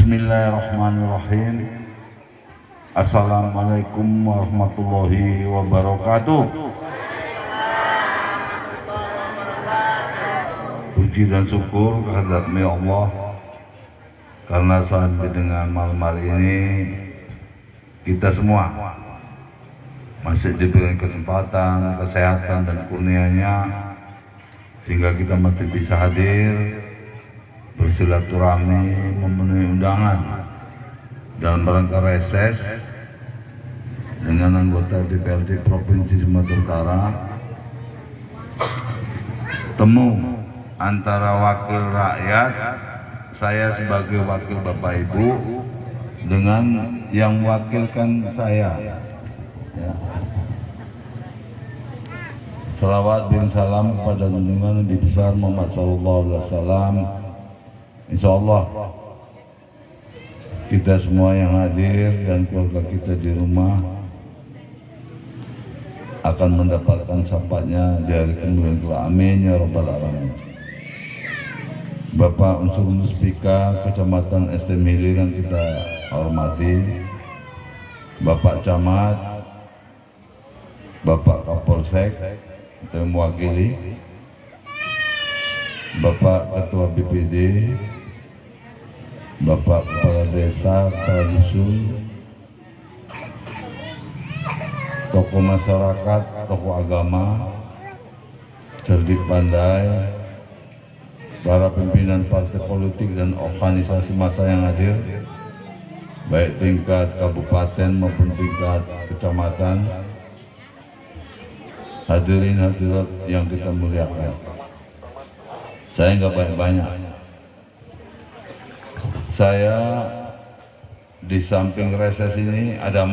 Bismillahirrahmanirrahim. Assalamualaikum warahmatullahi wabarakatuh. Puji dan syukur kehadirat Allah, karena sampai dengan malam hari ini kita semua masih diberi kesempatan, kesehatan dan kurnianya sehingga kita masih bisa hadir bersilaturahmi, memenuhi undangan dalam rangka reses dengan anggota DPRD Provinsi Sumatera Utara. Temu antara wakil rakyat, saya sebagai wakil Bapak Ibu, dengan yang mewakilkan saya. Ya. Salawat bin salam kepada junjungan Nabi besar Muhammad sallallahu alaihi wasallam. Insyaallah kita semua yang hadir dan keluarga kita di rumah akan mendapatkan syafaatnya di hari kemudian kelak. Amin ya rabbal alamin. Bapak Unsur Muspika Kecamatan STM Hilir yang kita hormati, Bapak Camat, Bapak Kapolsek yang mewakili, Bapak Ketua BPD, Bapak Kepala Desa, Kepala Dusun, tokoh masyarakat, tokoh agama, cerdik pandai, para pimpinan partai politik dan organisasi massa yang hadir, baik tingkat kabupaten maupun tingkat kecamatan, hadirin hadirat yang kita muliakan. Saya nggak banyak-banyak. Saya di samping reses ini ada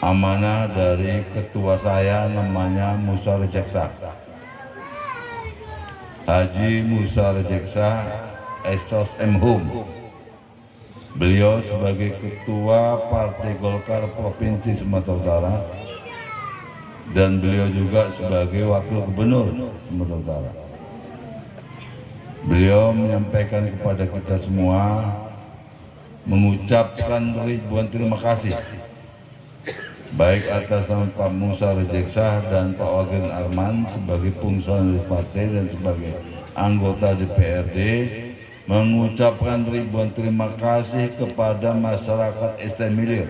amanah dari ketua saya, namanya Musa Rejeksa, Haji Musa Rejeksa Esos Mhum. Beliau sebagai ketua Partai Golkar Provinsi Sumatera Utara dan beliau juga sebagai wakil gubernur Sumatera Utara. Beliau menyampaikan kepada kita semua, mengucapkan ribuan terima kasih baik atas nama Pak Musa Rejeksa dan Pak Wagil Arman sebagai fungsionaris partai dan sebagai anggota DPRD, mengucapkan ribuan terima kasih kepada masyarakat STM Hilir,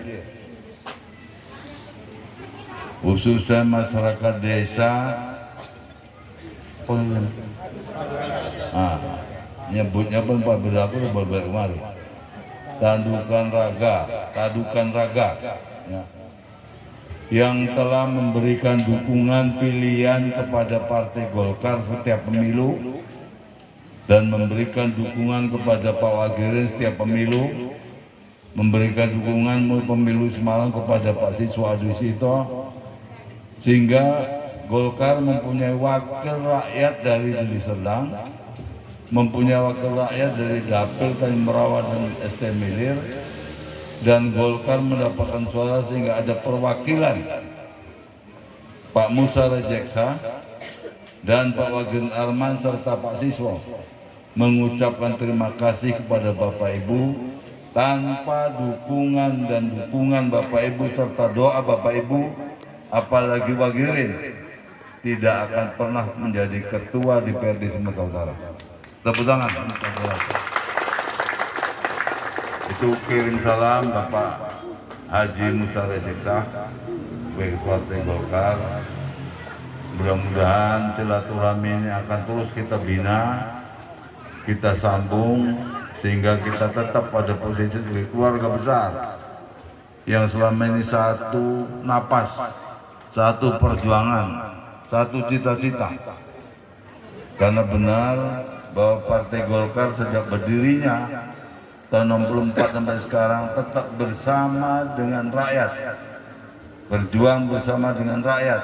khususnya masyarakat desa. Nyebutnya pun Pak Biraku berbalik kemari, Tadukan Raga ya, yang telah memberikan dukungan pilihan kepada Partai Golkar setiap pemilu dan memberikan dukungan kepada Pak Wagirin setiap pemilu, memberikan dukungan pemilu semalam kepada Pak Siswa Adwisito, sehingga Golkar mempunyai wakil rakyat dari Deli Serdang, mempunyai wakil rakyat dari Dapil, Tanjung Merawat dan STM Hilir, dan Golkar mendapatkan suara sehingga ada perwakilan Pak Musa Rejeksa dan Pak Wagil Arman serta Pak Siswa mengucapkan terima kasih kepada Bapak Ibu. Tanpa dukungan Bapak Ibu serta doa Bapak Ibu, apalagi Wagirin, tidak akan pernah menjadi ketua DPRD Sumatera Utara. Tepuk tangan. Itu kirim salam Bapak Haji Musa Rejeksa sebagai Partai Golkar. Mudah-mudahan silaturahmi ini akan terus kita bina, kita sambung, sehingga kita tetap pada posisi sebagai keluarga besar yang selama ini satu napas, satu perjuangan, satu cita-cita. Karena benar bahwa Partai Golkar sejak berdirinya tahun 64 sampai sekarang tetap bersama dengan rakyat, berjuang bersama dengan rakyat.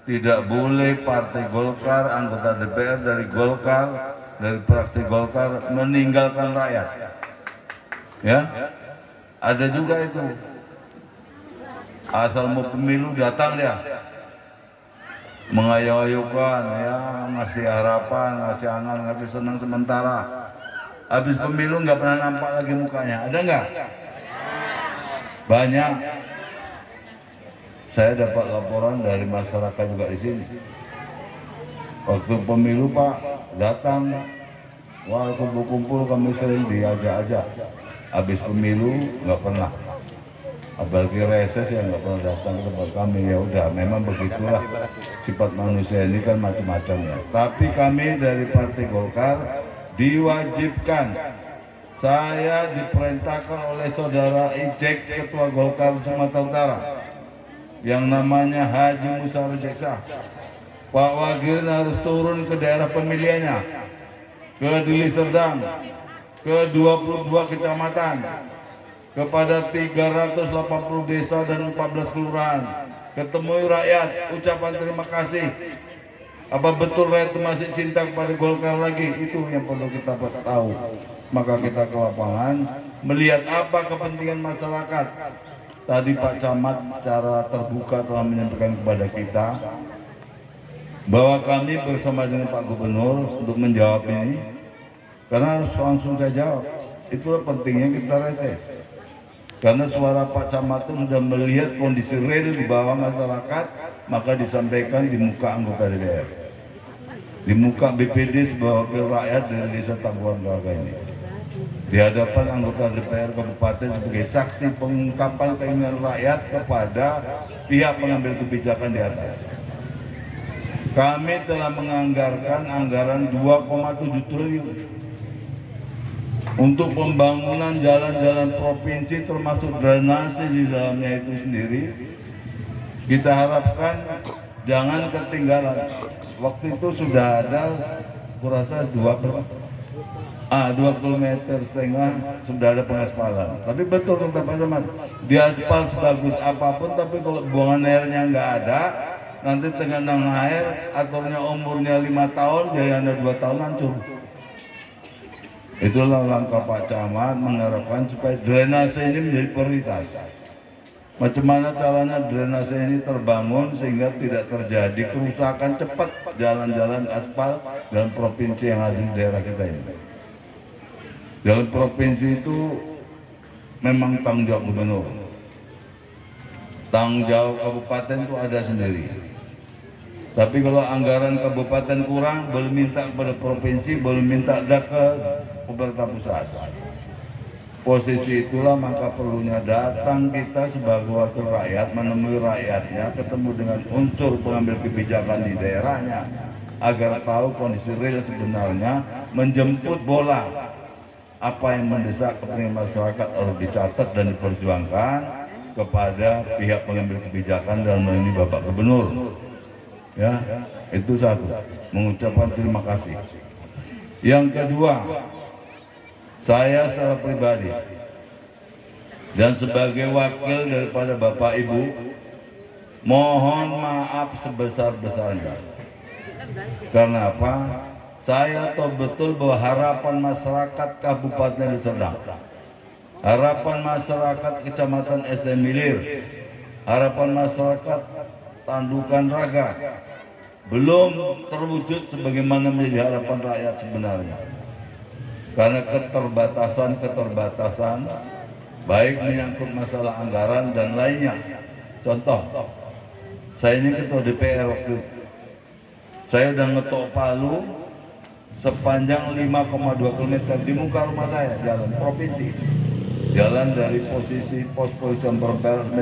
Tidak boleh Partai Golkar, anggota DPR dari Golkar, dari fraksi Golkar meninggalkan rakyat. Ya, ada juga itu. Asal mau pemilu datang dia, mengayu-ayukan, ya, ngasih harapan, ngasih angan, ngasih senang sementara. Habis pemilu nggak pernah nampak lagi mukanya, ada nggak? Banyak. Saya dapat laporan dari masyarakat juga di sini. Waktu pemilu Pak datang, wah kumpul-kumpul kami sering diajak-ajak. Habis pemilu nggak pernah. Apalagi reses yang nggak pernah datang ke tempat kami. Ya udah, memang begitulah sifat manusia ini kan macam-macam ya. Tapi kami dari Partai Golkar diwajibkan. Saya diperintahkan oleh saudara Ijek, Ketua Golkar Sumatera Utara, yang namanya Haji Musa Rejeksa. Pak Wagil harus turun ke daerah pemilihannya, ke Deli Serdang, ke 22 kecamatan, kepada 380 desa dan 14 kelurahan. Ketemu rakyat, ucapan terima kasih. Apa betul rakyat masih cinta kepada Golkar lagi? Itu yang perlu kita tahu. Maka kita ke lapangan, melihat apa kepentingan masyarakat. Tadi Pak Camat secara terbuka telah menyampaikan kepada kita bahwa kami bersama dengan Pak Gubernur untuk menjawab ini, karena harus langsung saya jawab. Itulah pentingnya kita reses, karena suara Pak Camat itu sudah melihat kondisi real di bawah masyarakat, maka disampaikan di muka anggota DPR, di muka BPD sebagai wakil rakyat dari Desa Tangguhan Raga ini, di hadapan anggota DPR Kabupaten sebagai saksi pengungkapan keinginan rakyat kepada pihak pengambil kebijakan di atas. Kami telah menganggarkan anggaran 2,7 triliun untuk pembangunan jalan-jalan provinsi termasuk drainase di dalamnya itu sendiri. Kita harapkan jangan ketinggalan. Waktu itu sudah ada kurasa 2 km setengah sudah ada pengaspalan. Tapi betul kata Pak Camat, di aspal sebagus apapun, tapi kalau buangan airnya nggak ada, nanti tengenang air, aturnya umurnya 5 tahun, jayanya 2 tahun hancur. Itulah langkah Pak Camat mengharapkan supaya drainase ini menjadi prioritas. Macam mana caranya drainase ini terbangun sehingga tidak terjadi kerusakan cepat jalan-jalan aspal dalam provinsi yang ada di daerah kita ini. Dalam provinsi itu memang tanggung jawab gubernur. Tanggung jawab kabupaten itu ada sendiri. Tapi kalau anggaran kabupaten kurang, boleh minta kepada provinsi, boleh minta ke pemerintah pusat. Posisi itulah maka perlunya datang kita sebagai wakil rakyat, menemui rakyatnya, ketemu dengan unsur pengambil kebijakan di daerahnya, agar tahu kondisi real sebenarnya, menjemput bola. Apa yang mendesak kepentingan masyarakat harus dicatat dan diperjuangkan kepada pihak pengambil kebijakan dan ini Bapak Gubernur. Ya, itu satu, mengucapkan terima kasih. Yang kedua, saya secara pribadi dan sebagai wakil daripada Bapak Ibu mohon maaf sebesar-besarnya. Karena apa? Saya tahu betul bahwa harapan masyarakat Kabupaten Deli Serdang, harapan masyarakat Kecamatan SM Milir, harapan masyarakat Tandukan Raga belum terwujud sebagaimana menjadi harapan rakyat sebenarnya. Karena keterbatasan baik menyangkut masalah anggaran dan lainnya. Contoh, saya ini ketua DPR waktu itu. Saya udah ngetok palu sepanjang 5,2 km di muka rumah saya, jalan provinsi. Jalan dari posisi pos polisi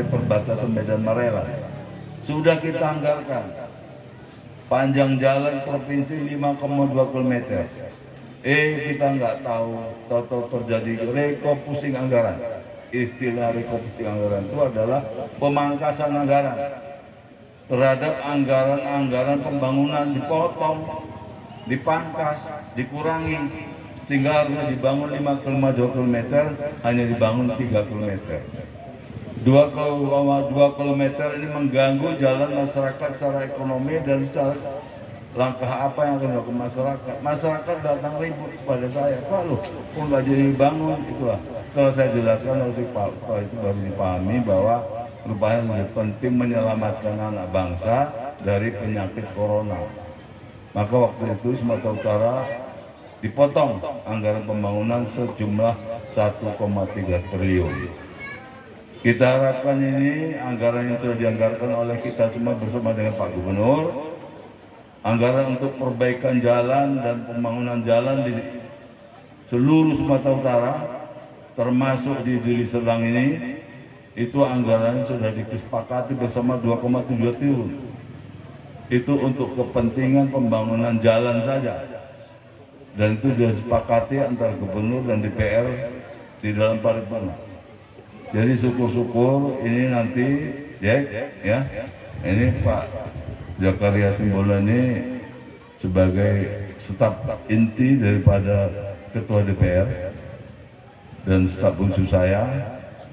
perbatasan Medan Marela. Sudah kita anggarkan. Panjang jalan provinsi 5,2 km. Kita nggak tahu, tahu terjadi rekopusing anggaran. Istilah rekopusing anggaran itu adalah pemangkasan anggaran terhadap anggaran pembangunan, dipotong, dipangkas, dikurangi, sehingga harusnya dibangun 5,2 km hanya dibangun 3 km. 2,2 km ini mengganggu jalan masyarakat secara ekonomi dan secara langkah apa yang akan dilakukan masyarakat. Masyarakat datang ribut kepada saya, Pak loh, kok nggak jadi dibangun? Itulah. Setelah saya jelaskan, setelah itu baru dipahami bahwa rupanya lebih penting menyelamatkan anak bangsa dari penyakit corona. Maka waktu itu Sumatera Utara dipotong anggaran pembangunan sejumlah 1,3 triliun. Kita harapkan ini anggaran yang sudah dianggarkan oleh kita semua bersama dengan Pak Gubernur, anggaran untuk perbaikan jalan dan pembangunan jalan di seluruh Sumatera Utara, termasuk di Deli Serdang ini, itu anggaran sudah disepakati bersama 2,7 triliun. Itu untuk kepentingan pembangunan jalan saja. Dan itu disepakati antara Gubernur dan DPR di dalam paripurna. Jadi syukur-syukur ini nanti ya, ini Pak Zakaria Simbola ini sebagai staf inti daripada Ketua DPR dan staf khusus saya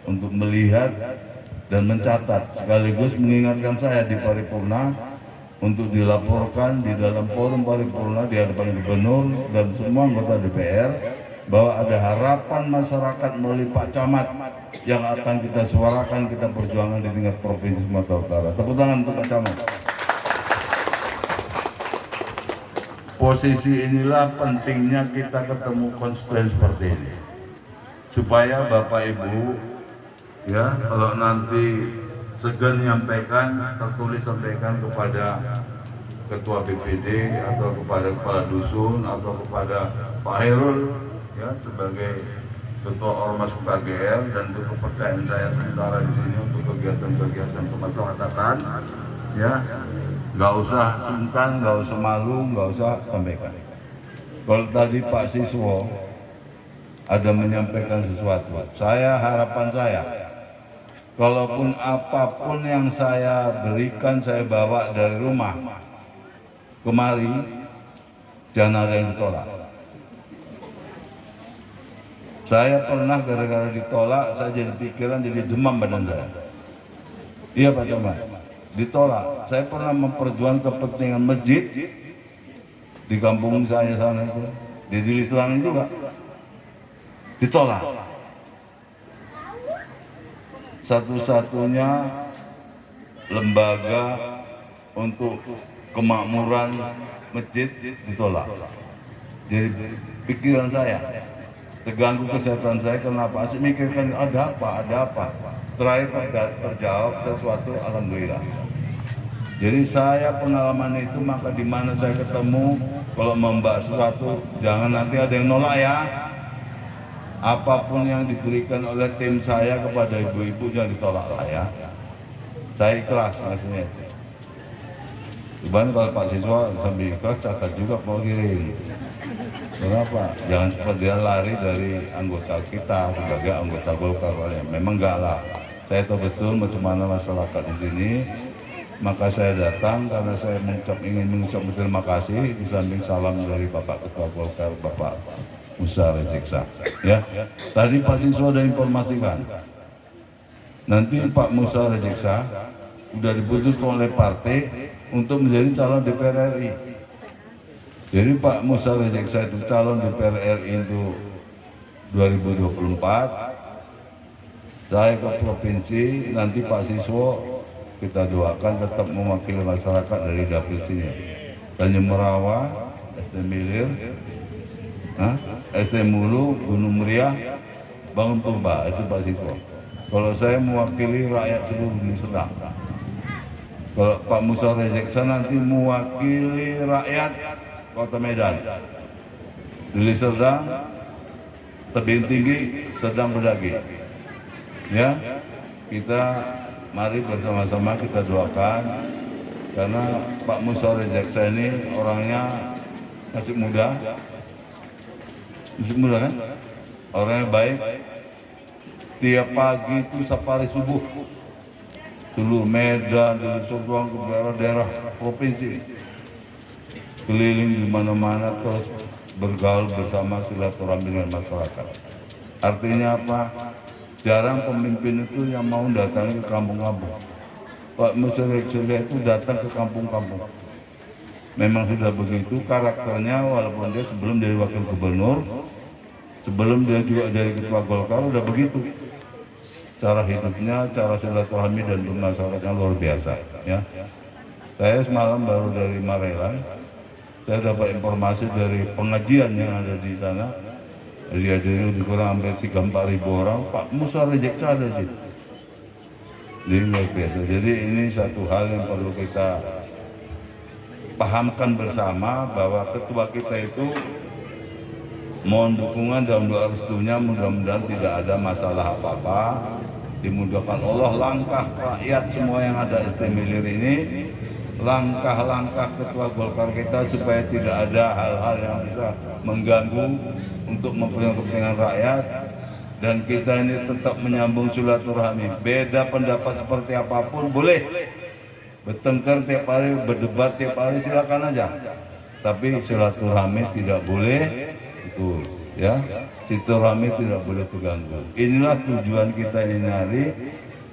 untuk melihat dan mencatat sekaligus mengingatkan saya di paripurna untuk dilaporkan di dalam forum paripurna di hadapan Gubernur dan semua anggota DPR bahwa ada harapan masyarakat melalui Pak Camat yang akan kita suarakan, kita perjuangan di tingkat Provinsi Sumatera Utara. Tepuk tangan untuk Pak Camat. Posisi inilah pentingnya kita ketemu konstituen seperti ini, supaya Bapak Ibu ya kalau nanti segan menyampaikan, tertulis sampaikan kepada Ketua BPD atau kepada Kepala Dusun atau kepada Pak Hairul ya sebagai Ketua Ormas KGR dan untuk kepercayaan saya sementara di sini untuk kegiatan-kegiatan kemasyarakatan ya, nggak usah sungkan, nggak usah malu, nggak usah sampaikan. Kalau tadi Pak Siswo ada menyampaikan sesuatu, harapan saya kalaupun apapun yang saya berikan, saya bawa dari rumah kemari, jangan ada yang ditolak. Saya pernah gara-gara ditolak, saya jadi pikiran, jadi demam badan saya. Iya Pak Camat, ditolak. Saya pernah memperjuangkan kepentingan masjid di kampung saya sana itu, di Deli Serdang juga, ditolak. Satu-satunya lembaga untuk kemakmuran masjid ditolak. Jadi pikiran saya terganggu, kesehatan saya, kenapa? Saya mikirkan ada apa. Terakhir terjawab sesuatu, alhamdulillah. Jadi saya pengalaman itu, maka di mana saya ketemu kalau membahas sesuatu jangan nanti ada yang nolak ya. Apapun yang diberikan oleh tim saya kepada ibu-ibu jangan ditolak lah ya. Saya ikhlas maksudnya. Cuman kalau Pak Siswa sambil ikhlas catat juga mau kirim. Kenapa? Jangan cepat dia lari dari anggota kita sebagai anggota Golkar. Memang enggak lah. Saya tahu betul bagaimana masyarakat di sini. Maka saya datang karena saya ingin mengucap terima kasih di samping salam dari Bapak Ketua Golkar, Bapak Musa Rejeksa. Ya, tadi Pak Siswa sudah informasikan. Nanti Pak Musa Rejeksa sudah diputuskan oleh partai untuk menjadi calon DPR RI. Jadi Pak Musa Rejeksa itu calon DPR RI itu 2024. Saya ke provinsi, nanti Pak Siswa kita doakan tetap mewakili masyarakat dari dapil sini. Tanjung Merawa, SD Milir, SD Mulu, Gunung Meriah, Bangun Purba, itu Pak Siswa. Kalau saya mewakili rakyat seluruh Deli Serdang. Kalau Pak Musa Rejeksa nanti mewakili rakyat Kota Medan. Deli Serdang, Tebing Tinggi, Sedang Berdagi. Ya, kita mari bersama-sama kita doakan, karena Pak Musa Rejeksa ini orangnya masih muda kan? Orangnya baik. Tiap pagi itu safari subuh seluruh Medan, Deli Serdang, ke daerah-daerah provinsi, keliling di mana-mana terus bergaul bersama, silaturahmi dengan masyarakat. Artinya apa? Jarang pemimpin itu yang mau datang ke kampung-kampung. Pak Musa Rejeksa itu datang ke kampung-kampung. Memang sudah begitu karakternya, walaupun dia sebelum jadi wakil gubernur, sebelum dia juga jadi ketua Golkar, udah begitu. Cara hidupnya, cara silaturahmi dan bermasyarakatnya luar biasa. Ya, saya semalam baru dari Marelan, Saya dapat informasi dari pengajian yang ada di sana. Jadi lebih kurang hampir 3-4 ribu orang. Pak Musa reject ada sih. Jadi luar biasa. Jadi ini satu hal yang perlu kita pahamkan bersama, bahwa ketua kita itu mohon dukungan dan doa restunya, mudah-mudahan tidak ada masalah apa-apa, dimudahkan Allah. Langkah rakyat semua yang ada Istemilir ini, langkah-langkah ketua Golkar kita supaya tidak ada hal-hal yang bisa mengganggu untuk mempunyai kepentingan rakyat, dan kita ini tetap menyambung silaturahmi. Beda pendapat seperti apapun boleh, bertengkar tiap hari, berdebat tiap hari, silakan aja, tapi silaturahmi tidak boleh itu, ya, silaturahmi tidak boleh terganggu. Inilah tujuan kita ini hari,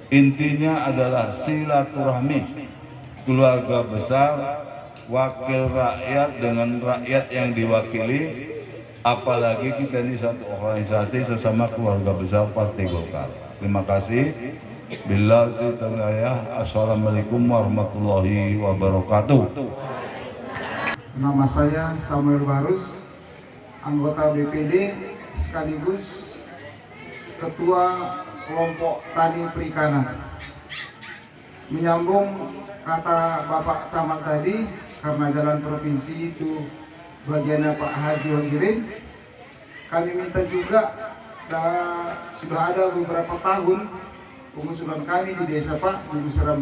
intinya adalah silaturahmi keluarga besar, wakil rakyat dengan rakyat yang diwakili, apalagi kita ini satu organisasi sesama keluarga besar Partai Golkar. Terima kasih. Billahi taufiq. Assalamualaikum warahmatullahi wabarakatuh. Nama saya Samuel Barus, anggota BPD sekaligus Ketua Kelompok Tani Perikanan. Menyambung kata Bapak Camat tadi, karena jalan provinsi itu bagiannya Pak Haji Wanggirin, kami minta juga, sudah ada beberapa tahun pengusulan kami di desa Pak, di Nusa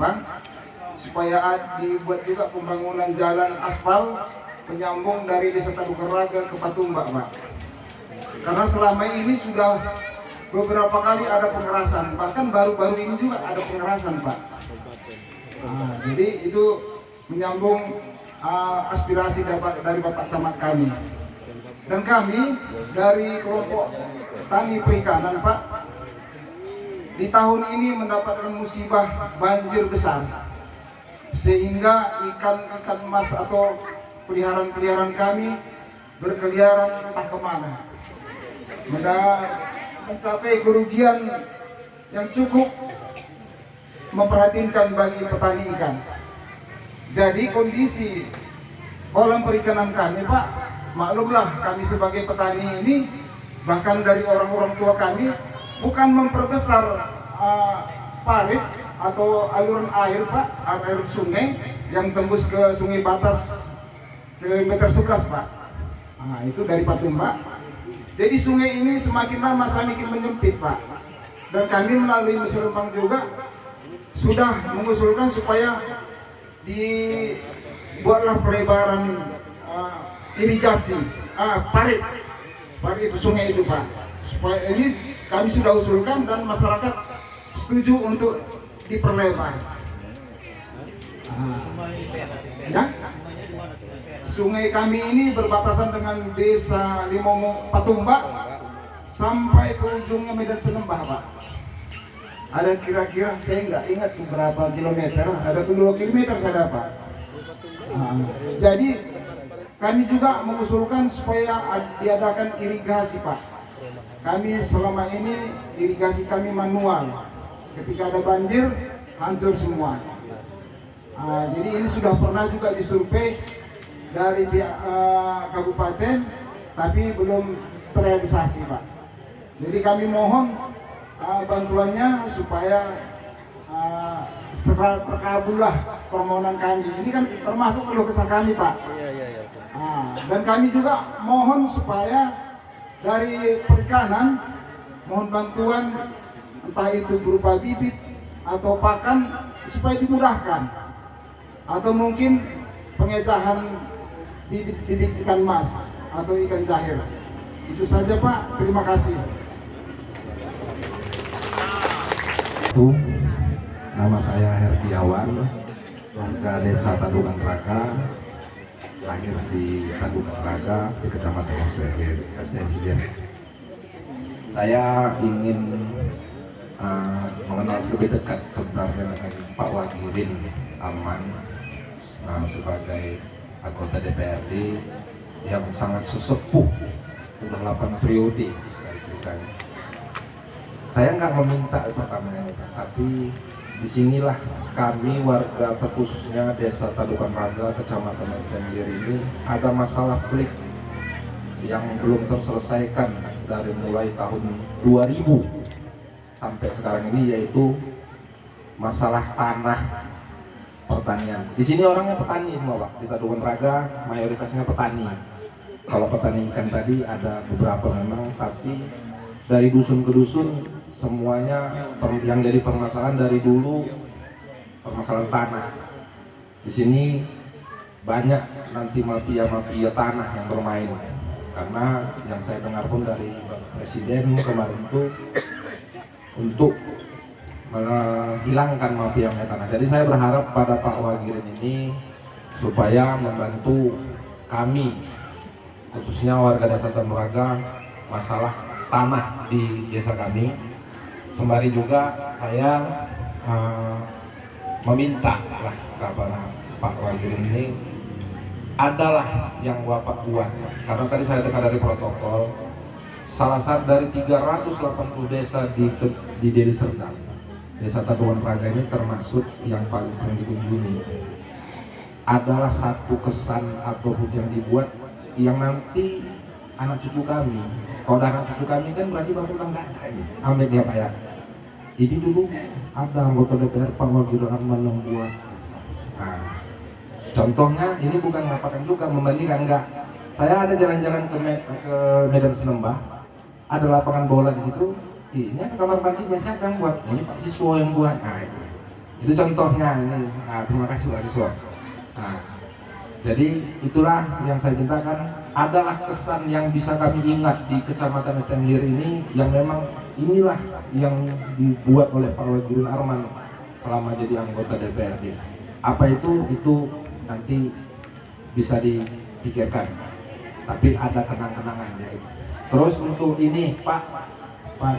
supaya dibuat juga pembangunan jalan aspal penyambung dari desa Tabukan Raga ke Patumbak Pak. Karena selama ini sudah beberapa kali ada pengerasan, bahkan baru-baru ini juga ada pengerasan Pak. Nah, jadi itu menyambung aspirasi dari Bapak Camat kami. Dan kami dari kelompok Tani Perikanan Pak, di tahun ini mendapatkan musibah banjir besar, sehingga ikan-ikan emas atau peliharaan-peliharaan kami berkeliaran entah kemana, mencapai kerugian yang cukup memprihatinkan bagi petani ikan. Jadi kondisi kolam perikanan kami Pak, maklumlah kami sebagai petani ini, bahkan dari orang-orang tua kami, bukan memperbesar parit atau aliran air Pak, air sungai yang tembus ke Sungai Batas kilometer 11 Pak. Nah, itu dari Patumbak. Jadi sungai ini semakin lama semakin menyempit Pak. Dan kami melalui Musrembang juga sudah mengusulkan supaya dibuatlah pelebaran irigasi parit itu sungai itu Pak. Supaya ini kami sudah usulkan dan masyarakat setuju untuk diperlebar. Ya, sungai kami ini berbatasan dengan desa Limongo Patumbak sampai ke ujungnya Medan Senembah Pak. Ada kira-kira, saya nggak ingat berapa kilometer, ada 2 kilometer saya dapat. Jadi kami juga mengusulkan supaya diadakan irigasi Pak. Kami selama ini irigasi kami manual, ketika ada banjir hancur semua. Jadi ini sudah pernah juga disurvei dari pihak kabupaten, tapi belum terrealisasi Pak. Jadi kami mohon bantuannya supaya segera terkabullah permohonan kami. Ini kan termasuk keluh kesah kami Pak. Dan kami juga mohon supaya dari perikanan mohon bantuan, entah itu berupa bibit atau pakan, supaya dimudahkan, atau mungkin pengecahan bibit ikan mas atau ikan zahir. Itu saja Pak, terima kasih. Nama saya Herdiawan, warga desa Tabukan Raga, lahir di Tabukan Raga, di Kecamatan SDN. Saya ingin mengenal lebih dekat sebenarnya dengan Pak Wanggirin Aman sebagai anggota DPRD yang sangat sesepuh, sudah 8 periode dari ceritanya. Saya nggak meminta pertamanya, tapi disinilah kami warga terkhususnya Desa Tadukan Raga, Kecamatan Estendir ini ada masalah pelik yang belum terselesaikan dari mulai tahun 2000 sampai sekarang ini, yaitu masalah tanah pertanian. Di sini orangnya petani semua, Pak. Di Tadukan Raga mayoritasnya petani. Kalau petani ikan tadi ada beberapa memang, tapi dari dusun ke dusun semuanya yang jadi permasalahan dari dulu permasalahan tanah. Di sini banyak nanti mafia-mafia tanah yang bermain, karena yang saya dengar pun dari Bapak Presiden kemarin itu untuk menghilangkan mafia tanah. Jadi saya berharap pada Pak Wagirin ini supaya membantu kami, khususnya warga Desa Tanuraga, masalah tanah di desa kami. Sembari juga saya meminta lah kepada Pak Wagirin ini adalah yang Bapak buat, karena tadi saya dengar dari protokol salah satu dari 380 desa di Deli Serdang, Desa Tadukan Raga ini termasuk yang paling sering dikunjungi. Adalah satu kesan atau yang dibuat yang nanti anak cucu kami, kalau anak cucu kami kan berarti baru ulang dada ini. Amin ya Pak ya. Ini dulu ada anggota DPR Pak Wagirin Arman yang buat. Nah, contohnya ini bukan mengatakan juga membandingkan, enggak. Saya ada jalan-jalan ke Medan Senembah, ada lapangan bola di situ. Ini ada kamar mandinya siapa yang buat? Ini Pak Siswo yang buat. Nah itu contohnya ini. Nah, terima kasih Pak Siswo. Nah, jadi itulah yang saya mintakan, adalah kesan yang bisa kami ingat di Kecamatan Estendir ini, yang memang inilah yang dibuat oleh Pak Wagirin Arman selama jadi anggota DPRD. Apa itu nanti bisa dipikirkan, tapi ada kenang-kenangan ya. Terus untuk ini Pak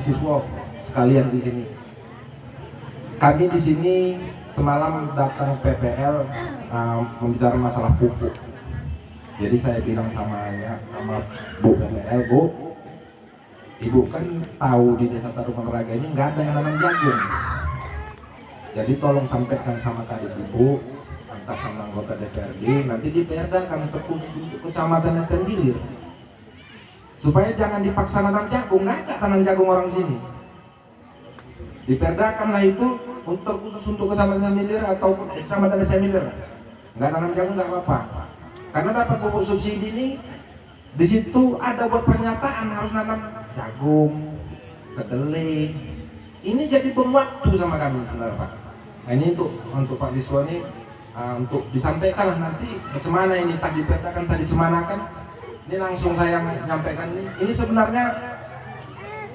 Siswo sekalian di sini, kami di sini semalam datang PPL membicarakan masalah pupuk. Jadi saya bilang sama Bu PPL, Bu, Ibu kan tahu di Desa Tadukan Raga ini nggak ada yang namanya jagung. Jadi tolong sampaikan sama Kadis Ibu, entah sama anggota DPRD, nanti diperdakan terkhusus untuk Kecamatan Estendir, supaya jangan dipaksa nanam jagung. Nggak ada tanam jagung orang sini. Diperdakanlah itu untuk khusus untuk Kecamatan Estendir atau Kecamatan Estendir. Nggak tanam jagung nggak apa-apa, karena dapat pupuk subsidi ini. Di situ ada buat pernyataan harus nanam jagung, kedelai. Ini jadi bom waktu sama kami sebenarnya Pak. Nah ini untuk Pak Siswo ini untuk disampaikan lah nanti bagaimana ini tak dipetakan, tak dicemanakan. Ini langsung saya menyampaikan ini. Ini sebenarnya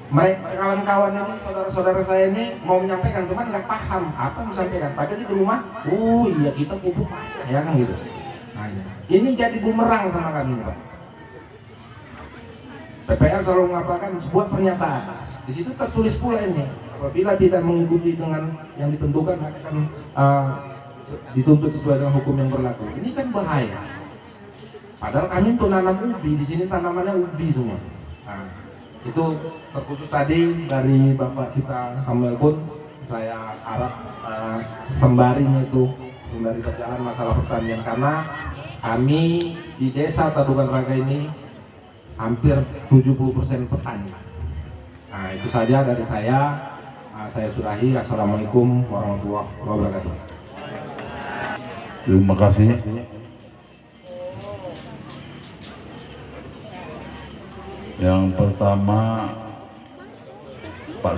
mereka kawan-kawan ini, saudara-saudara saya ini mau menyampaikan, cuman nggak paham apa yang disampaikan. Padahal di rumah, oh iya kita pupuk ya kan gitu. Nah, ini jadi bumerang sama kami Pak. PPR selalu mengatakan sebuah pernyataan. Di situ tertulis pula ini, apabila tidak mengikuti dengan yang ditentukan akan dituntut sesuai dengan hukum yang berlaku. Ini kan bahaya. Padahal kami untuk nanam ubi, di sini tanamannya ubi semua. Nah, itu terkhusus tadi dari Bapak kita Samuel pun saya harap sembarinya itu sembari berjalan masalah pertanian, karena kami di Desa Tadukan Raga ini hampir 70% petani. Nah itu saja dari saya. Saya sudahi. Assalamualaikum warahmatullahi wabarakatuh. Terima kasih. Yang pertama Pak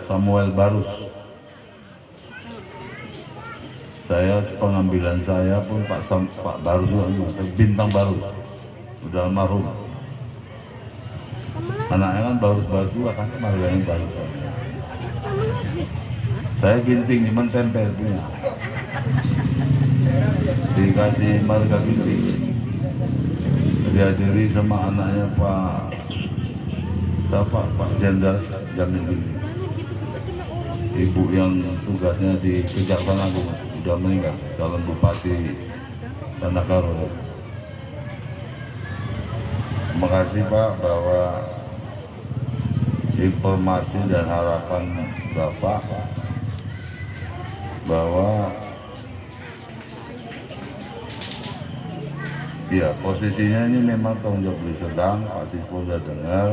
Samuel Barus. Saya pengambilan saya pun Pak Barus, Bintang Barus, udah almarhum. Anaknya kan Barus juga kan, marganya Barus. Saya ginting cuman tempel punya. Dikasih marga ginting. Dihadiri sama anaknya Pak Jenderal Jamil Ginting. Ibu yang tugasnya di Kejaksaan Agung sudah meninggal, calon Bupati Tanah Karo. Terima kasih Pak bahwa informasi dan harapan Bapak bahwa ya posisinya ini memang tanggung jawab beliau sedang, Pak Siswo sudah dengar,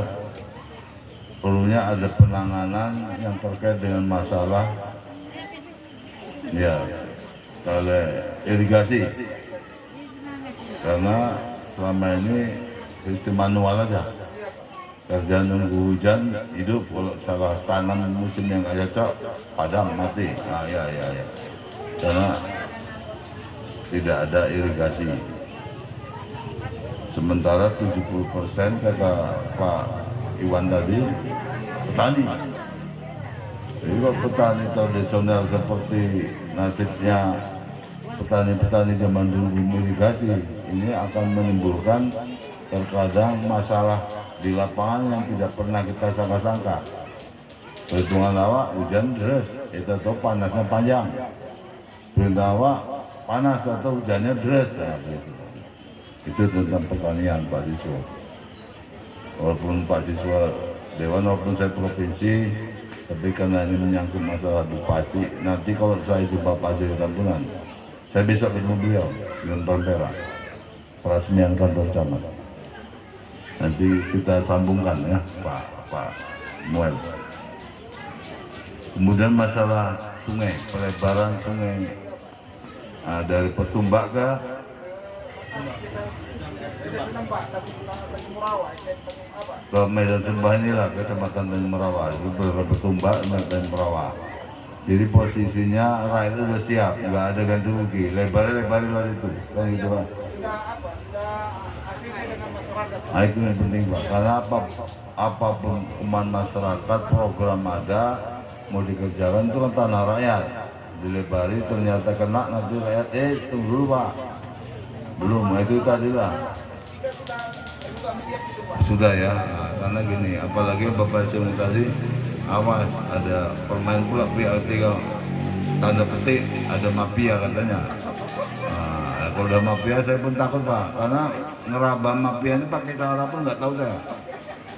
perlunya ada penanganan yang terkait dengan masalah ya oleh irigasi, karena selama ini sistem manual aja, kerja nunggu hujan hidup, kalau salah tanam musim yang gak cocok padam mati. Nah, ya karena tidak ada irigasi. Sementara 70% kata Pak Iwan tadi petani. Jadi kalau petani tradisional seperti nasibnya petani-petani zaman dulu irigasi, ini akan menimbulkan terkadang masalah di lapangan yang tidak pernah kita sangka-sangka. Perhitungan awak hujan deras, itu tahu panasnya panjang. Perhitungan awak panas atau hujannya deras. Nah, gitu. Itu tentang pertanian Pak Siswo. Walaupun Pak Siswo Dewan, walaupun saya provinsi, tapi karena ini menyangkut masalah bupati, nanti kalau saya itu Bapak Haji Tambunan, saya bisa bertemu beliau dengan Perak, peresmian kantor camat. Nanti kita sambungkan ya Pak Muel. Kemudian masalah sungai, pelebaran sungai dari Petumbak ke Medan Sembah inilah, Kecamatan Tanjung Merawa, itu Petumbak dan Merawa. Jadi posisinya rakyat itu sudah siap, nggak ada ganti rugi, lebar lah itu, kan gitu Pak. Sudah ACC dengan masyarakat. Nah, itu yang penting Pak, karena apapun kemauan masyarakat, program ada, mau dikerjakan itu kan tanah rakyat, dilebari ternyata kena, nanti rakyat tunggu dulu Pak, belum, itu tadi lah. Sudah ya, nah, karena gini, apalagi Bapak Semu tadi, awas ada permain pula pihak ketiga, tanda petik ada mafia katanya. Nah, kalau udah mafia saya pun takut Pak, karena ngeraba mafia ini pakai cara pun nggak tahu saya.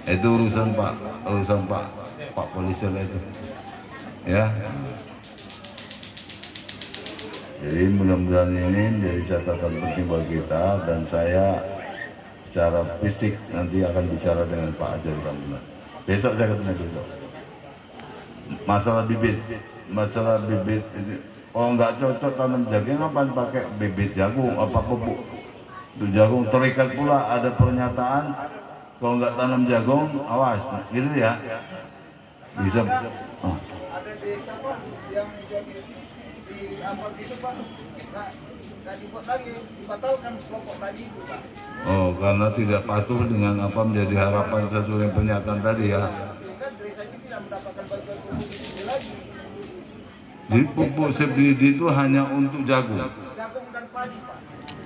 Itu urusan Pak polisi lah itu. Ya. Jadi mudah-mudahan ini menjadi catatan penting bagi kita, dan saya secara fisik nanti akan bicara dengan Pak Haji Tambunan. Besok saya ketemu besok. Masalah bibit ini, oh nggak cocok tanam jagung, ngapain pakai bibit jagung apa pupuk? Itu jagung terikat pula ada pernyataan kalau nggak tanam jagung awas, gitu ya. Bisa. Ada desa Pak yang di amal itu Pak, nggak dibuat lagi, dibatalkan kelompok tadi itu Pak. Oh, karena tidak patuh dengan apa menjadi harapan sesuai pernyataan tadi ya. Sehingga desa itu tidak mendapatkan bantuan pupuk subsidi lagi. Jadi pupuk subsidi itu hanya untuk jagung. Jagung dan padi Pak,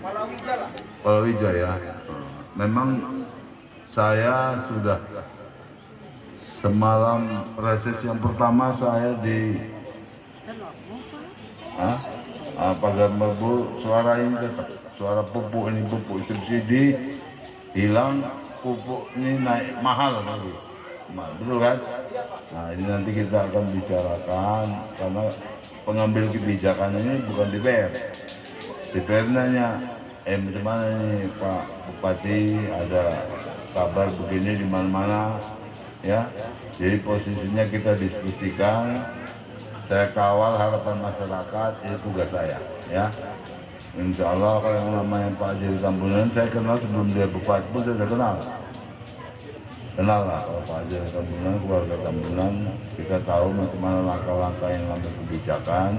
palawija lah. Palawija ya. Memang saya sudah semalam reses yang pertama saya di Pagar Merbu, suara ini tetap, suara pupuk ini, pupuk subsidi hilang, pupuk ini naik mahal lagi, betul kan? Nah ini nanti kita akan bicarakan, karena pengambil kebijakan ini bukan DPR. DPR nanya, macam mana nih Pak Bupati, ada kabar begini di mana-mana, ya. Jadi posisinya kita diskusikan. Saya kawal harapan masyarakat, itu tugas saya, ya. Insya Allah kalau yang namanya Pak Haji Tambunan, saya kenal sebelum dia bupati pun saya sudah kenal lah kalau Pak Haji Tambunan, keluarga Tambunan, kita tahu macam mana langkah-langkah yang ngambil kebijakan.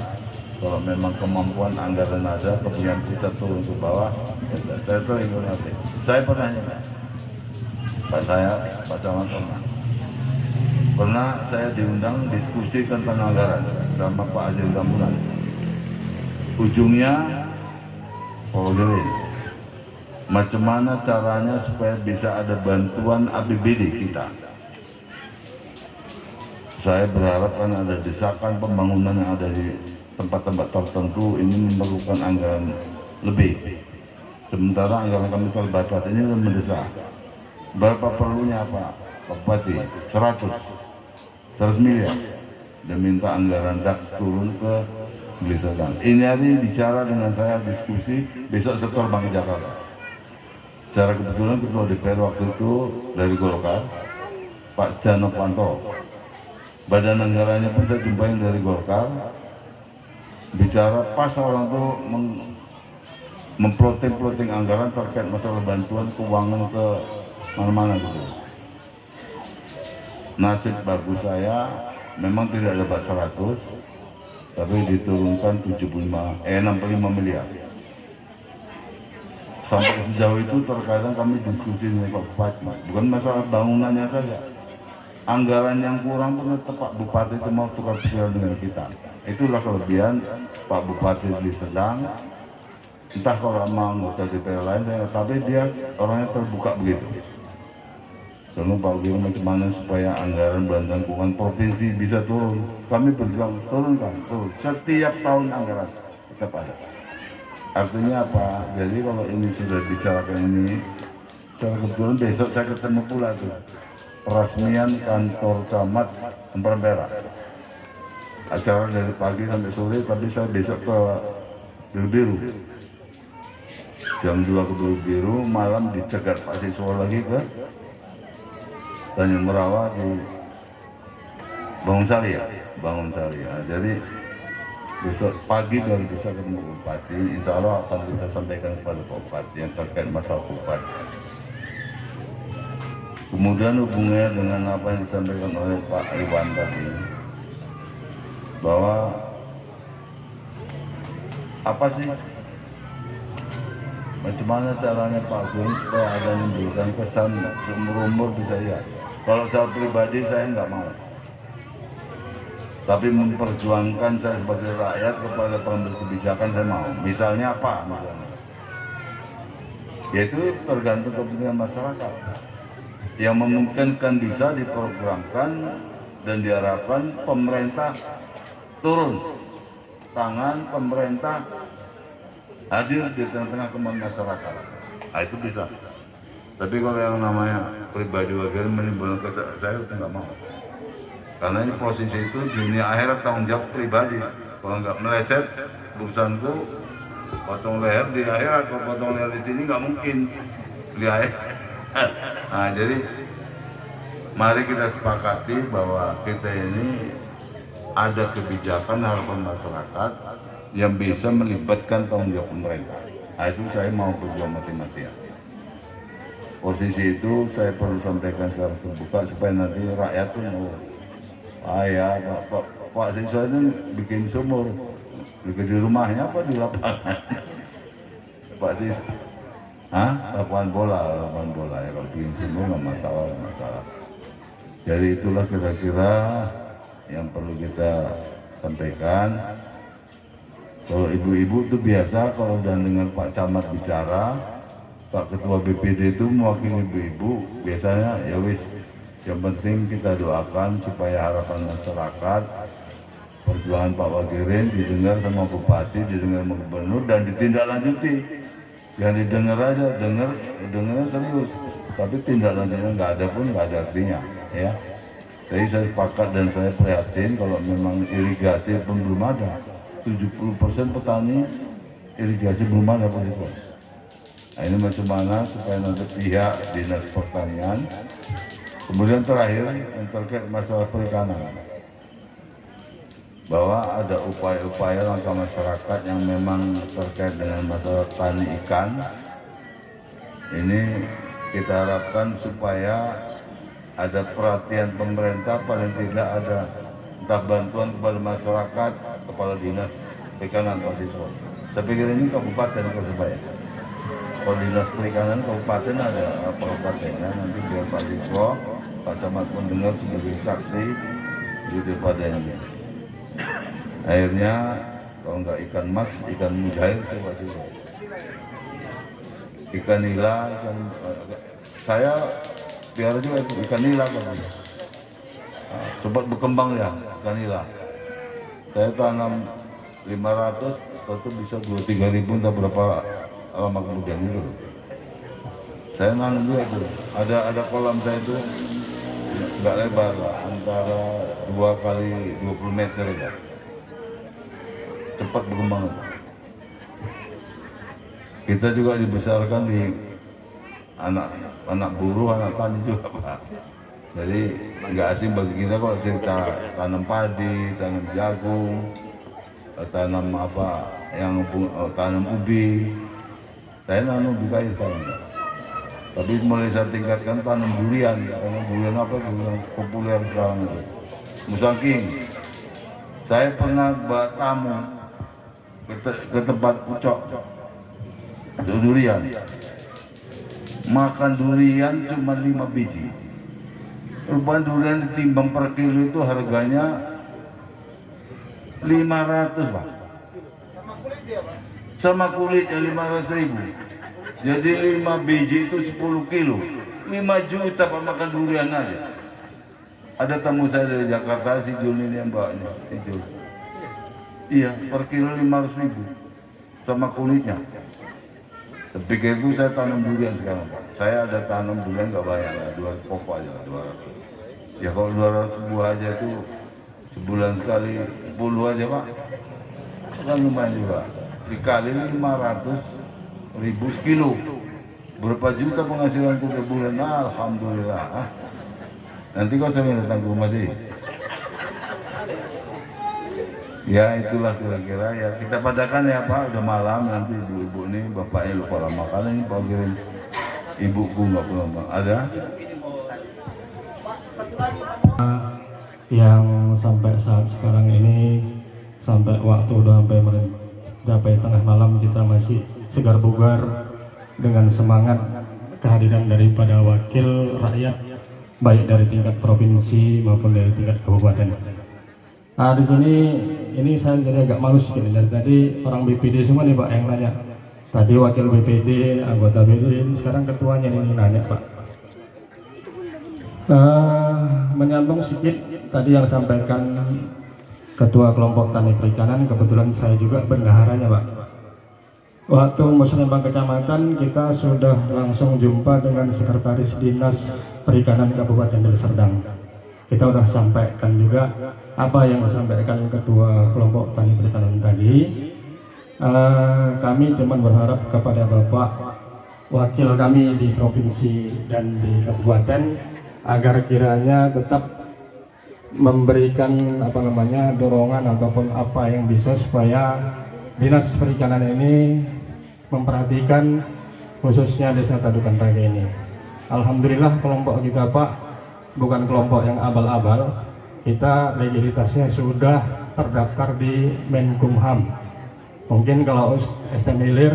Kalau memang kemampuan anggaran ada, kemudian kita turun ke bawah, ya saya sering nanti. Saya pernah nanya, Pak Camat pernah saya diundang diskusi tentang anggaran sama Pak Haji Tambunan. Ujungnya Polri, macam mana caranya supaya bisa ada bantuan APBD kita. Saya berharap kan ada desakan pembangunan yang ada di tempat-tempat tertentu ini memerlukan anggaran lebih. Sementara anggaran kami terbatas, ini lebih mendesak. Berapa perlunya Pak Bupati? 100 miliar. Dan minta anggaran DAX turun ke Deli Serdang. Ini hari bicara dengan saya, diskusi, besok saya terbang ke Jakarta. Secara kebetulan ketua DPR waktu itu dari Golkar, Pak Setia Novanto. Badan anggarannya pun saya jumpai dari Golkar. Bicara pas orang itu memploting anggaran terkait masalah bantuan keuangan ke mana-mana gitu. Nasib bagus saya memang tidak dapat 100, tapi diturunkan 65 miliar. Sampai sejauh itu terkadang kami diskusi dengan Pak Bupati, bukan masalah bangunannya saja. Anggaran yang kurang pun tetap Pak Bupati itu mau tukar pikiran dengan kita. Itulah kelebihan Pak Bupati Deli Serdang. Entah kalau sama anggota DPR lain, tapi dia orangnya terbuka begitu. Lalu Pak Giri bagaimana supaya anggaran bantuan keuangan provinsi bisa turun. Kami berjuang turun. Setiap tahun anggaran tetap ada. Artinya apa? Jadi kalau ini sudah bicarakan ini, secara kebetulan besok saya ketemu pula tuh peresmian kantor camat Ampera. Acara dari pagi sampai sore, tapi saya besok ke Biru. Jam 2 ke Biru, malam dicegat Pak Siswa lagi ke Tanjung Merawat di Bangun Sari ya. Nah, jadi besok pagi baru bisa ketemu Bupati. Insya Allah akan kita sampaikan kepada Pak Bupati yang terkait masalah Bupati. Kemudian hubungannya dengan apa yang disampaikan oleh Pak Iwan tadi, bahwa apa sih macam mana caranya Pak Gun supaya ada menimbulkan kesan seumur umur bisa ya. Kalau saya pribadi saya nggak mau, tapi memperjuangkan saya sebagai rakyat kepada pengambil kebijakan saya mau. Misalnya apa? Yaitu tergantung kepentingan masyarakat yang memungkinkan bisa diprogramkan dan diharapkan pemerintah turun tangan, pemerintah hadir di tengah-tengah kemauan masyarakat. Nah, itu bisa. Tapi kalau yang namanya pribadi wakil menimbulkan kesan, saya itu nggak mau. Karena ini posisi itu dunia akhirat tanggung jawab pribadi. Kalau nggak meleset urusanku, potong leher di akhirat. Kalau potong leher di sini nggak mungkin di akhirat. Nah, jadi mari kita sepakati bahwa kita ini ada kebijakan harapan masyarakat yang bisa melibatkan tanggung jawab pemerintah. Nah, itu saya mau berjuang mati-matian. Posisi itu saya perlu sampaikan secara terbuka supaya nanti rakyat tuh mau, ya Pak Siswa ini bikin sumur, bikin di rumahnya apa di lapangan? Pak Siswa, lapangan bola ya, kalau bikin sumur nggak masalah. Jadi itulah kira-kira yang perlu kita sampaikan. Kalau ibu-ibu itu biasa kalau udah dengar Pak Camat bicara, Pak Ketua BPD itu mewakili ibu-ibu, biasanya ya wis, yang penting kita doakan supaya harapan masyarakat, perjuangan Pak Wagirin didengar sama Bupati, didengar sama Gubernur dan ditindaklanjuti. Yang didengar aja, dengarnya serius, tapi tindak lanjutnya nggak ada pun nggak ada artinya, ya. Jadi saya sepakat dan saya prihatin kalau memang irigasi pun belum ada. 70% petani irigasi belum ada Pak Siswa. Nah, ini macam mana supaya nanti pihak Dinas Pertanian. Kemudian terakhir yang terkait masalah perikanan, bahwa ada upaya-upaya langkah masyarakat yang memang terkait dengan masalah tani ikan. Ini kita harapkan supaya ada perhatian pemerintah, paling tidak ada entah bantuan kepada masyarakat, kepala dinas perikanan Pak Siswa. Saya pikir ini kabupaten Persebaya. Kalau dinas perikanan kabupaten ada kabupatennya, nanti biar Pak Siswa, Pak Camat pun dengar sebagai saksi gitu pada ini. Akhirnya kalau nggak ikan mas, ikan mujair itu Pak Siswa. Ikan nila, saya biar juga itu ikan nila kan. Cepat berkembang ya ikan nila. Saya tanam 500, itu bisa 2-3 ribu entah berapa lama kemudian itu. Saya nanam juga tuh. Ada kolam saya itu nggak lebar lah, antara 2 kali 20 meter ya. cepat berkembang. Kita juga dibesarkan di anak buruh, anak tani juga Pak. Jadi nggak asing bagi kita kok cerita tanam padi, tanam jagung, tanam apa yang tanam ubi. Saya nanam ubi kayu sekarang. Tapi mulai saya tingkatkan tanam durian. Tanam durian apa yang populer sekarang itu? Musangking. Saya pernah bawa tamu ke tempat Ucok durian. Makan durian cuma 5 biji. Rupanya durian ditimbang per kilo itu harganya 500 Pak. Sama kulitnya 500.000. Jadi 5 biji itu 10 kilo. 5 juta Pak makan durian aja. Ada tamu saya dari Jakarta, si Jul ini yang bawa ini, si Jul. Iya, per kilo 500.000 sama kulitnya. Tapi itu saya tanam durian sekarang Pak. Saya ada tanam durian nggak banyak lah, 200 pokok aja lah, 200. Ya kalau 200 buah aja itu sebulan sekali 10 aja Pak. Kan lumayan juga. Dikali 500.000 sekilo. Berapa juta penghasilan kita bulan? Alhamdulillah. Nanti kau sering datang ke rumah sih. Ya itulah kira-kira ya, kita padakan ya Pak, udah malam nanti ibu-ibu nih, bapaknya lupa makan ini Pak kirim ibuku nggak pulang Pak. Ada? Yang sampai saat sekarang ini, sampai waktu udah sampai tengah malam kita masih segar bugar dengan semangat kehadiran daripada wakil rakyat baik dari tingkat provinsi maupun dari tingkat kabupaten. Nah di sini ini saya jadi agak malu sedikit dari tadi orang BPD semua nih Pak yang nanya. Tadi wakil BPD, anggota BPD, sekarang ketuanya ini nanya Pak. Menyambung sedikit tadi yang sampaikan Ketua Kelompok Tani Perikanan, kebetulan saya juga bendaharanya Pak. Waktu musrenbang kecamatan kita sudah langsung jumpa dengan Sekretaris Dinas Perikanan Kabupaten Deli Serdang. Kita sudah sampaikan juga apa yang disampaikan Ketua Kelompok Tani Perikanan tadi. Kami cuma berharap kepada Bapak wakil kami di provinsi dan di kabupaten agar kiranya tetap memberikan dorongan ataupun apa yang bisa supaya Dinas Perikanan ini memperhatikan khususnya Desa Tadukan Raga ini. Alhamdulillah kelompok kita Pak bukan kelompok yang abal-abal, kita legalitasnya sudah terdaftar di Menkumham. Mungkin kalau STM Hilir,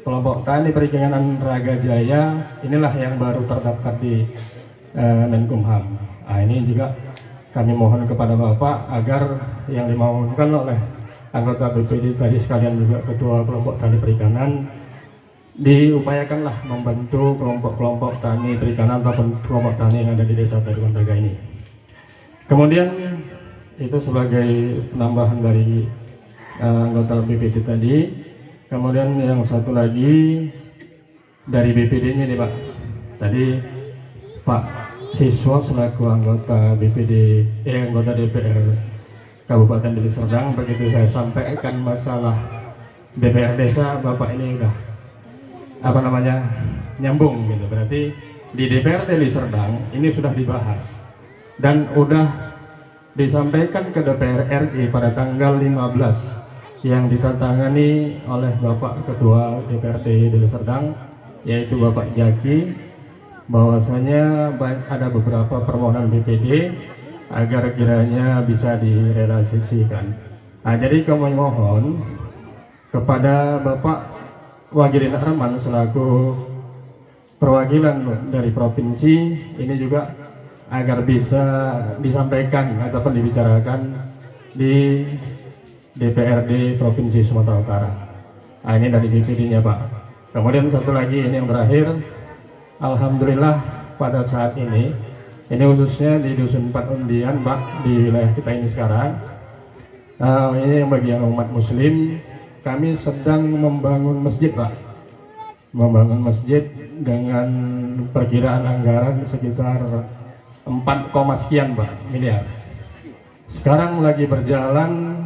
kelompok Tani Perikanan Raga Jaya inilah yang baru terdaftar di Menkumham. Nah ini juga kami mohon kepada Bapak agar yang dimohonkan oleh anggota BPD tadi sekalian juga Ketua Kelompok Tani Perikanan diupayakanlah membantu kelompok-kelompok tani perikanan ataupun kelompok tani yang ada di Desa Tadukan Raga ini. Kemudian itu sebagai penambahan dari anggota BPD tadi. Kemudian yang satu lagi dari BPD-nya nih Pak. Tadi Pak Siswa selaku anggota BPD, anggota DPR Kabupaten Deli Serdang, begitu saya sampaikan masalah DPR desa, Bapak ini udah nyambung gitu. Berarti di DPR Deli Serdang ini sudah dibahas dan udah disampaikan ke DPR RI pada tanggal 15 yang ditandatangani oleh Bapak Ketua DPRD Deli Serdang yaitu Bapak Jaki, bahwasanya ada beberapa permohonan BPD agar kiranya bisa direalisasikan. Nah, jadi kami mohon kepada Bapak Wagilin Arman selaku perwakilan dari provinsi ini juga agar bisa disampaikan ataupun dibicarakan di DPRD Provinsi Sumatera Utara. Nah, ini dari BPD-nya Pak. Kemudian satu lagi ini yang terakhir. Alhamdulillah pada saat ini khususnya di Dusun 4 Undian Pak, di wilayah kita ini sekarang, ini yang bagi yang umat muslim, kami sedang membangun masjid Pak, membangun masjid dengan perkiraan anggaran sekitar 4, sekian Pak miliar. Sekarang lagi berjalan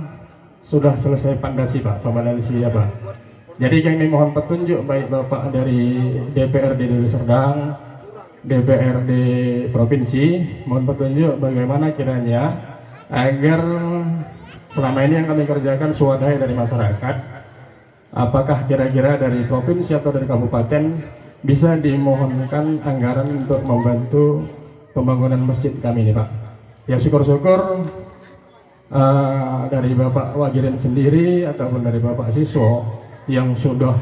sudah selesai pondasi Pak, pemandasi apa. Jadi kami mohon petunjuk baik Bapak dari DPRD Deli Serdang, DPRD Provinsi, mohon petunjuk bagaimana kiranya agar selama ini yang kami kerjakan swadaya dari masyarakat, apakah kira-kira dari provinsi atau dari kabupaten bisa dimohonkan anggaran untuk membantu pembangunan masjid kami ini Pak. Ya syukur-syukur dari Bapak Wagirin sendiri ataupun dari Bapak Siswo yang sudah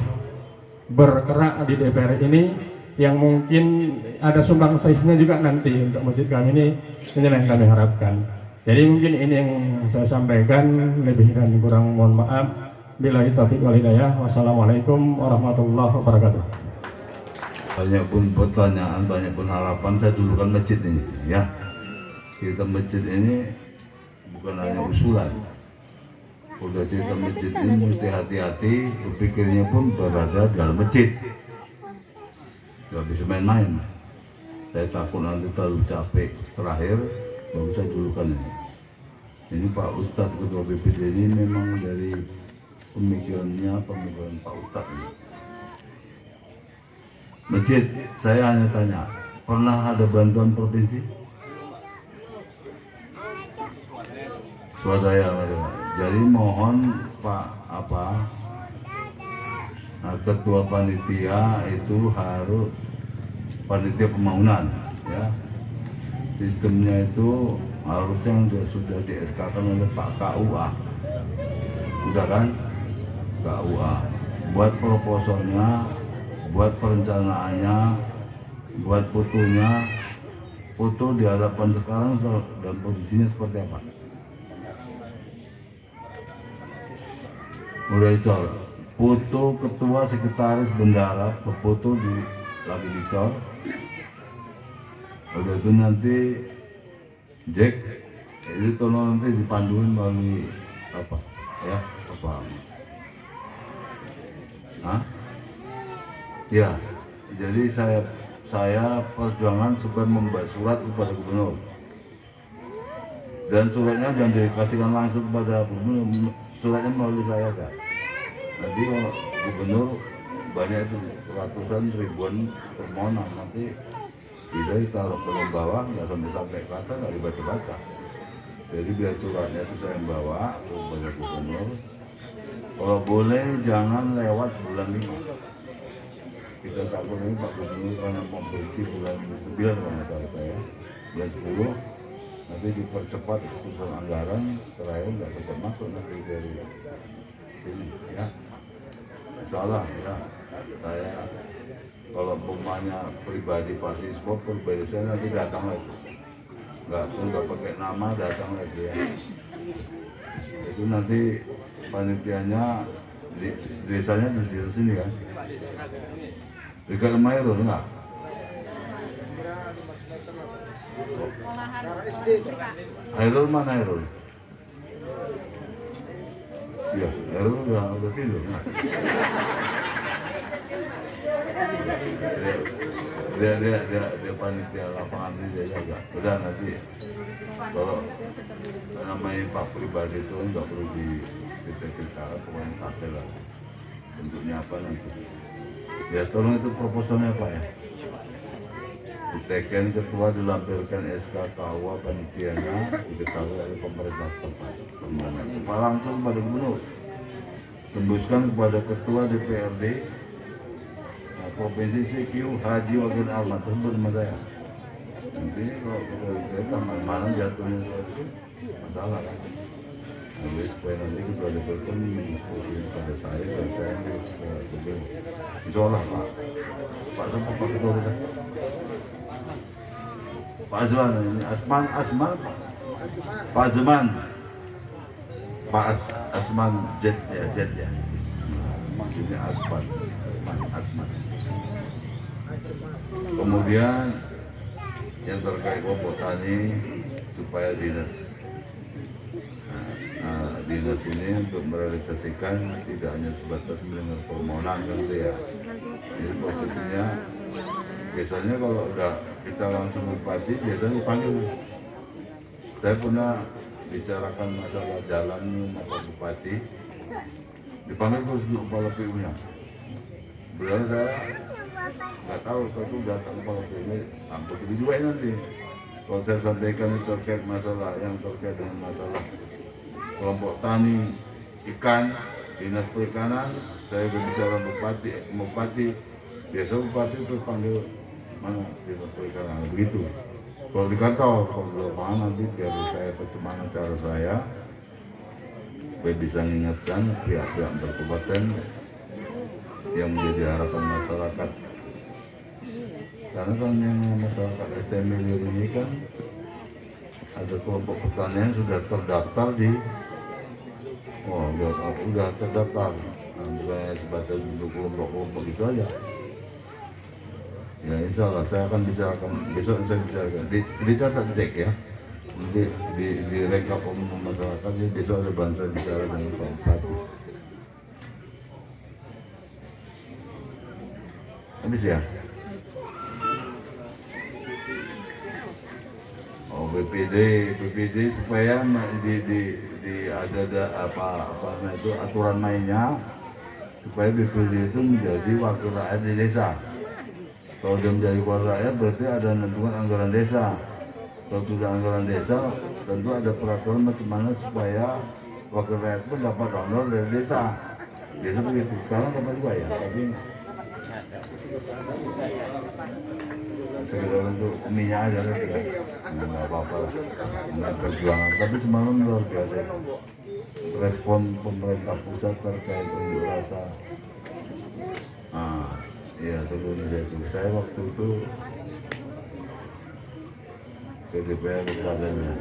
bergerak di DPR ini, yang mungkin ada sumbangsihnya juga nanti untuk masjid kami ini yang kami harapkan. Jadi mungkin ini yang saya sampaikan, lebih dan kurang mohon maaf. Billahi taufiq wal hidayah. Wassalamualaikum warahmatullahi wabarakatuh. Banyak pun pertanyaan, banyak pun harapan. Saya dulukan masjid ini, ya. Kita masjid ini bukan hanya usulan. Udah cerita masjid ini mesti hati-hati, berpikirnya pun berada dalam masjid. Gak bisa main-main. Saya takut nanti terlalu capek terakhir, baru saya dulukan ini. Ini Pak Ustadz Ketua BPD ini memang dari pemikiran Pak Ustadz ini. Masjid, saya hanya tanya, pernah ada bantuan provinsi? Swadaya. Jadi mohon Pak Ketua Panitia itu harus panitia pembangunan, ya. Sistemnya itu harusnya sudah di SK-kan oleh Pak KUA, sudah kan? KUA buat proposalnya, buat perencanaannya, buat fotonya, foto di hadapan sekarang dan posisinya seperti apa? Udah dicor, foto ketua sekretaris bendara, foto lagi dicor. Udah itu nanti Jack itu tolong nanti dipanduin melalui apa ya, apa? Hah? Ya, jadi saya perjuangan supaya membuat surat kepada gubernur, dan suratnya jangan dikasihkan langsung kepada gubernur, suratnya melalui saya kan. Nanti kalau gubernur banyak itu ratusan ribuan permohonan, nanti bisa ditaruh ke bawah, nggak sampai ke atas, nggak dibaca-baca. Jadi biar suratnya itu saya bawa kepada gubernur. Kalau boleh jangan lewat bulan 5. Kita takut ini Pak Gubernur karena memberhenti bulan 9 kalau nggak salah saya, bulan 10 nanti dipercepat keputusan anggaran, terakhir nggak sempat masuk nanti dari sini, ya. Salah ya, saya kalau umpamanya pribadi Pak Siswo, pribadi saya nanti datang lagi, nggak pakai nama, datang lagi ya. Itu nanti panitianya di desanya di sini kan. Dekat rumah Hairul enggak? Hairul mana Hairul? Iya, Hairul udah tidur. Nah. Dia panitia lapangan ini dia jaga. Udah nanti kalau namanya Pak pribadi itu nggak perlu kita pokoknya sampai lah. Bentuknya apa nanti? Ya tolong itu proposalnya Pak ya. Diteken ketua, dilampirkan SK KUA panitianya, diketahui oleh pemerintah setempat. Pak langsung pada gubernur, tembuskan kepada ketua DPRD Provinsi CQ Haji Wagir Ahmad, tersebut sama saya. Nanti kalau kita mana jatuhnya suatu masalah kan. Jadi supaya nanti kita ada bertemu pada saya dan saya ke Insyaallah Pak siapa Pak Ketua kita? Pak Azman ini Asman Pak Azman Asman Jet ya. Maksudnya Asman. Kemudian yang terkait kelompok tani supaya dinas ini untuk merealisasikan tidak hanya sebatas mendengar permohonan kan itu ya. Jadi posisinya biasanya kalau udah kita langsung bupati biasanya dipanggil. Saya pernah bicarakan masalah jalan sama Pak Bupati, dipanggil terus kepala PU-nya. Beliau saya nggak tahu kalau itu datang kepala PU-nya, ampun juga nanti. Kalau saya sampaikan itu terkait masalah yang terkait dengan masalah kelompok tani ikan, dinas perikanan, saya berbicara bupati, biasa bupati itu panggil mana dinas perikanan begitu. Kalau di kantor, kalau di lapangan nanti biar saya bagaimana cara saya supaya bisa mengingatkan pihak-pihak berkabupaten yang menjadi harapan masyarakat. Karena kan yang masyarakat STM Ilir ini kan ada kelompok petani yang sudah terdaftar di udah terdaftar, bukannya sebatas untuk kelompok-kelompok itu aja. Ya insya Allah saya akan bicarakan, besok saya bicarakan, dicatat cek ya, nanti di rekap umum masyarakat, jadi besok ada bangsa bicara dengan Pak Bupati. Habis ya? Oh BPD supaya ada apa itu aturan mainnya supaya BPD itu menjadi wakil rakyat di desa. Kalau dia menjadi wakil rakyat berarti ada menentukan anggaran desa. Kalau sudah anggaran desa tentu ada peraturan bagaimana supaya wakil rakyat pun dapat honor dari desa. Biasa begitu. Sekarang dapat juga ya, tapi sekedar untuk minyak aja kan ya, nggak apa-apa lah, nggak perjuangan. Tapi semalam luar biasa respon pemerintah pusat terkait unjuk rasa. Iya turun itu. Saya waktu itu ke DPR kepadanya,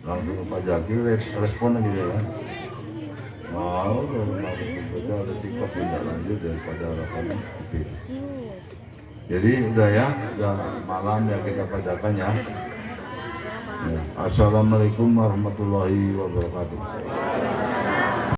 langsung ke Pak Jaki respon aja dia kan. Mau kalau betul ada sikap tindak lanjut daripada harapan itu. Jadi udah ya, udah malam ya kita bacakan ya. Assalamualaikum warahmatullahi wabarakatuh.